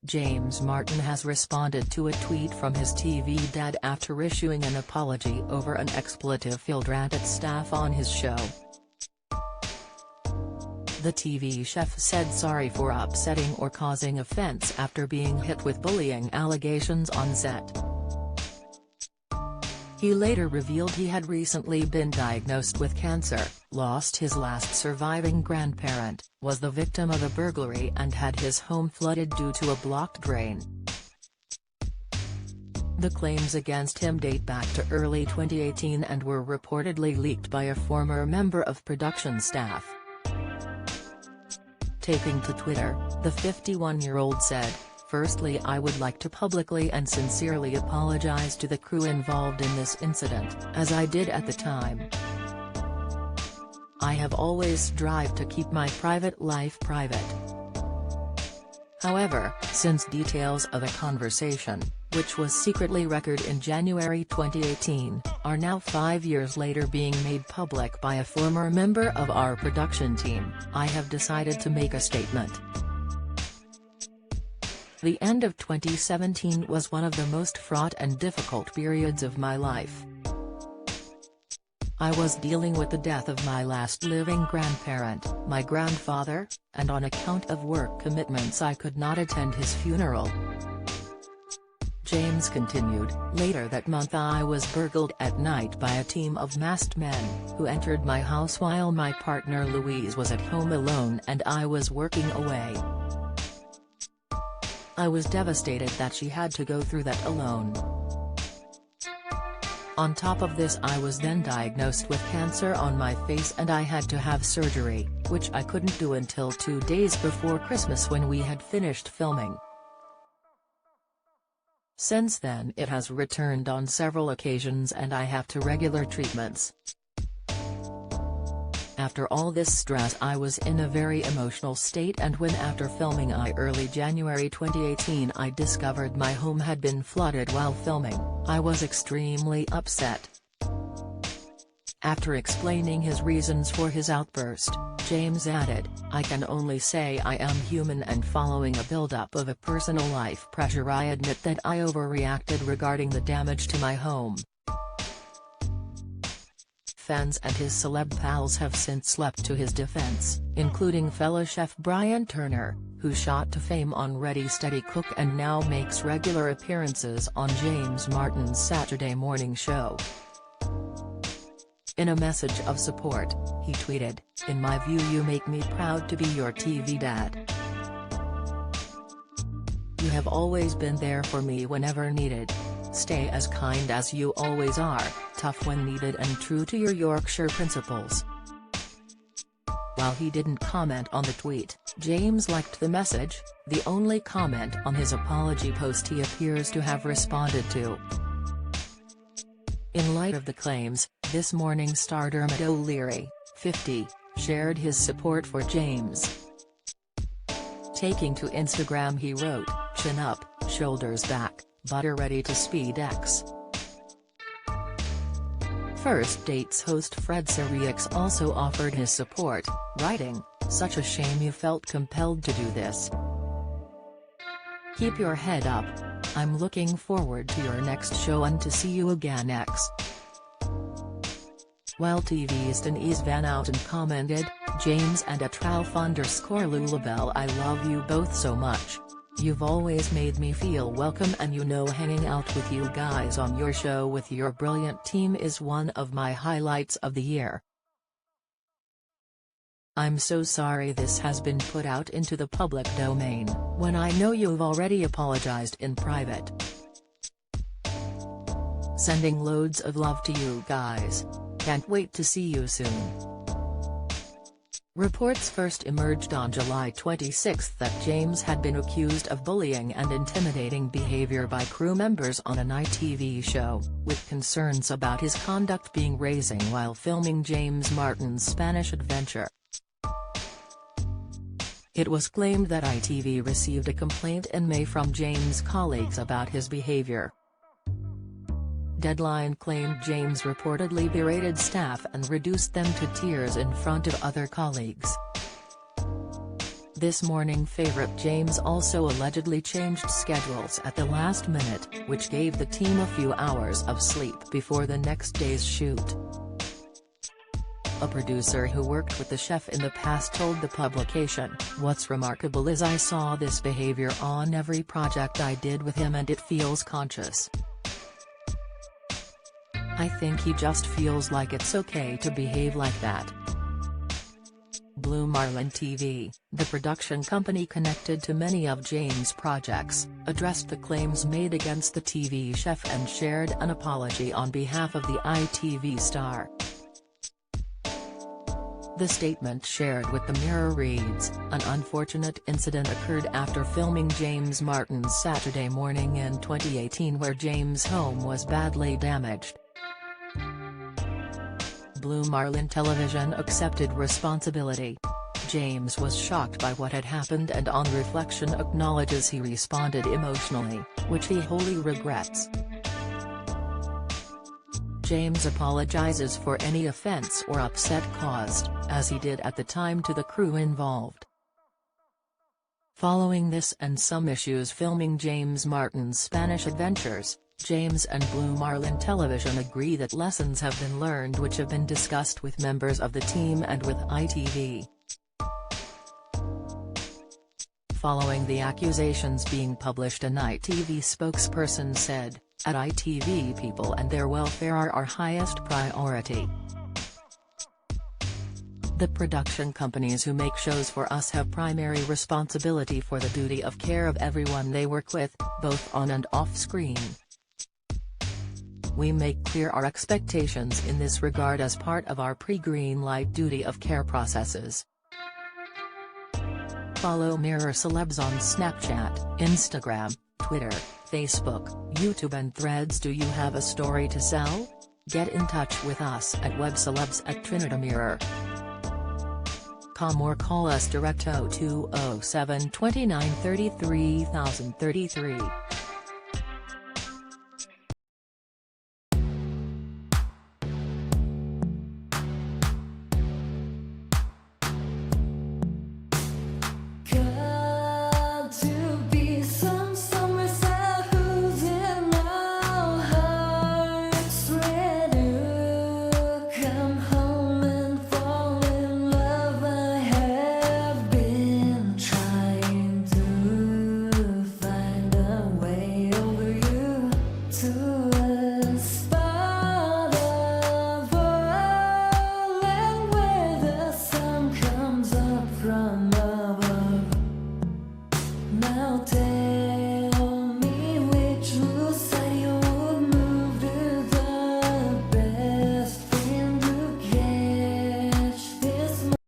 James Martin has responded to a tweet from his TV dad after issuing an apology over an expletive-filled rant at staff on his show. The TV chef said sorry for upsetting or causing offense after being hit with bullying allegations on set. He later revealed he had recently been diagnosed with cancer, lost his last surviving grandparent, was the victim of a burglary and had his home flooded due to a blocked drain. The claims against him date back to early 2018 and were reportedly leaked by a former member of production staff. Taking to Twitter, the 51-year-old said, "Firstly, I would like to publicly and sincerely apologize to the crew involved in this incident, as I did at the time. I have always strived to keep my private life private. However, since details of a conversation, which was secretly recorded in January 2018, are now 5 years later being made public by a former member of our production team, I have decided to make a statement. The end of 2017 was one of the most fraught and difficult periods of my life. I was dealing with the death of my last living grandparent, my grandfather, and on account of work commitments I could not attend his funeral." James continued, "Later that month I was burgled at night by a team of masked men, who entered my house while my partner Louise was at home alone and I was working away. I was devastated that she had to go through that alone. On top of this, I was then diagnosed with cancer on my face and I had to have surgery, which I couldn't do until 2 days before Christmas when we had finished filming. Since then it has returned on several occasions and I have to regular treatments. After all this stress I was in a very emotional state, and when after filming early January 2018 I discovered my home had been flooded while filming, I was extremely upset." After explaining his reasons for his outburst, James added, "I can only say I am human, and following a build-up of a personal life pressure I admit that I overreacted regarding the damage to my home." Fans and his celeb pals have since leapt to his defense, including fellow chef Brian Turner, who shot to fame on Ready Steady Cook and now makes regular appearances on James Martin's Saturday morning show. In a message of support, he tweeted, "In my view, you make me proud to be your TV dad. You have always been there for me whenever needed. Stay as kind as you always are, tough when needed and true to your Yorkshire principles." While he didn't comment on the tweet, James liked the message, the only comment on his apology post he appears to have responded to. In light of the claims, This Morning star Dermot O'Leary, 50, shared his support for James. Taking to Instagram he wrote, "Chin up, shoulders back, butter ready to speed X." First Date's host Fred Sirieix also offered his support, writing, "Such a shame you felt compelled to do this. Keep your head up. I'm looking forward to your next show and to see you again X." While TV's Denise Van Outen commented, "James and @Ralph_Lulabelle, I love you both so much. You've always made me feel welcome, and you know hanging out with you guys on your show with your brilliant team is one of my highlights of the year. I'm so sorry this has been put out into the public domain, when I know you've already apologized in private. Sending loads of love to you guys. Can't wait to see you soon." Reports first emerged on July 26 that James had been accused of bullying and intimidating behavior by crew members on an ITV show, with concerns about his conduct being raising while filming James Martin's Spanish adventure. It was claimed that ITV received a complaint in May from James' colleagues about his behavior. Deadline claimed James reportedly berated staff and reduced them to tears in front of other colleagues. This morning favourite James also allegedly changed schedules at the last minute, which gave the team a few hours of sleep before the next day's shoot. A producer who worked with the chef in the past told the publication, "What's remarkable is I saw this behaviour on every project I did with him and it feels conscious. I think he just feels like it's okay to behave like that." Blue Marlin TV, the production company connected to many of James' projects, addressed the claims made against the TV chef and shared an apology on behalf of the ITV star. The statement shared with the Mirror reads, "An unfortunate incident occurred after filming James Martin's Saturday Morning in 2018 where James' home was badly damaged. Blue Marlin Television accepted responsibility. James was shocked by what had happened and on reflection acknowledges he responded emotionally, which he wholly regrets. James apologizes for any offense or upset caused, as he did at the time, to the crew involved." Following this and some issues filming James Martin's Spanish adventures, James and Blue Marlin Television agree that lessons have been learned which have been discussed with members of the team and with ITV. Following the accusations being published, an ITV spokesperson said, "At ITV, people and their welfare are our highest priority. The production companies who make shows for us have primary responsibility for the duty of care of everyone they work with, both on and off screen. We make clear our expectations in this regard as part of our pre-green light duty of care processes." Follow Mirror Celebs on Snapchat, Instagram, Twitter, Facebook, YouTube and Threads. Do you have a story to sell? Get in touch with us at webcelebs@trinidadmirror.com or call us direct 0207 29 33 033.